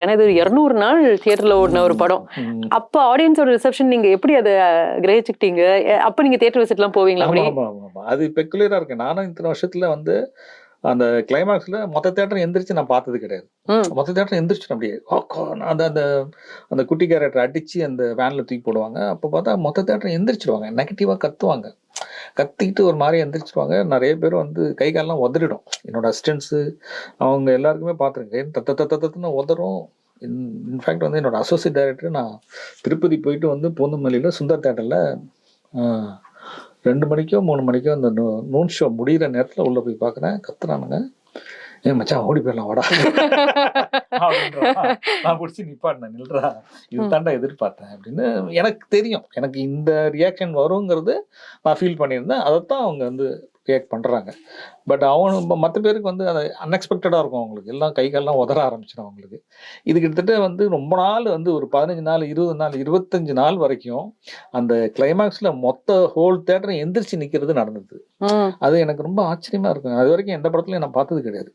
ஏன்னா இது 200 நாள் தியேட்டர்ல ஓடின ஒரு படம். அப்ப ஆடியன்ஸோட ரிசப்ஷன் நீங்க எப்படி அதை கிரகிச்சுக்கிட்டீங்க? அப்ப நீங்க தியேட்டர் விசிட் எல்லாம் போவீங்களா? ஆமா ஆமா ஆமா அது பெக்குலரா இருக்கு. நானும் இத்தனை வருஷத்துல வந்து அந்த கிளைமாக்ஸ்ல மொத்த தேட்டர் எந்திரிச்சு நான் பார்த்தது கிடையாது. மொத்த தேட்டர் எந்திரிச்சு அப்படியே அந்த அந்த அந்த குட்டி கேரக்டர் அடிச்சு அந்த வேன்ல தூக்கி போடுவாங்க. அப்ப பார்த்தா மொத்த தேட்டர் எந்திரிச்சிருவாங்க, நெகட்டிவா கத்துவாங்க, கத்திக்கிட்டு ஒரு மாதிரி எந்திரிச்சிருவாங்க. நிறைய பேர் வந்து கை காலெல்லாம் உதறிடும். என்னோட அசிஸ்டன்ஸு அவங்க எல்லாருக்குமே பார்த்துருக்கேன், தத்துன்னு உதறும். இன்ஃபேக்ட் வந்து என்னோட அசோசியேட் டைரக்டர், நான் திருப்பதி போயிட்டு வந்து பூந்தமல்லியில் சுந்தர் தேட்டரில் 2 மணிக்கோ 3 மணிக்கோ அந்த நூன் ஷோ முடிகிற நேரத்தில் உள்ளே போய் பார்க்குறேன், கத்துறானுங்க, ஏன் மச்சான் ஓடி போயிடலாம் வாடா நான் பிடிச்சி நிப்பாட்டினேன், நில்றா இது தாண்டா எதிர்பார்த்தேன் அப்படின்னு. எனக்கு தெரியும், எனக்கு இந்த ரியாக்ஷன் வருங்கிறது நான் ஃபீல் பண்ணியிருந்தேன். அதைத்தான் அவங்க வந்து ரியாக்ட் பண்ணுறாங்க. பட் அவங்க மற்ற பேருக்கு வந்து அது அன்எக்ஸ்பெக்டடாக இருக்கும். அவங்களுக்கு எல்லாம் கைகள்லாம் உதற ஆரம்பிச்சிடும் அவங்களுக்கு. இது கிட்டத்தட்ட வந்து ரொம்ப நாள் வந்து ஒரு 15 நாள் 20 நாள் 25 நாள் வரைக்கும் அந்த கிளைமாக்ஸில் மொத்த ஹோல் தேட்டரை எந்திரிச்சு நிற்கிறது நடந்தது. அது எனக்கு ரொம்ப ஆச்சரியமாக இருக்கும். அது வரைக்கும் எந்த படத்துலையும் நான் பார்த்தது கிடையாது.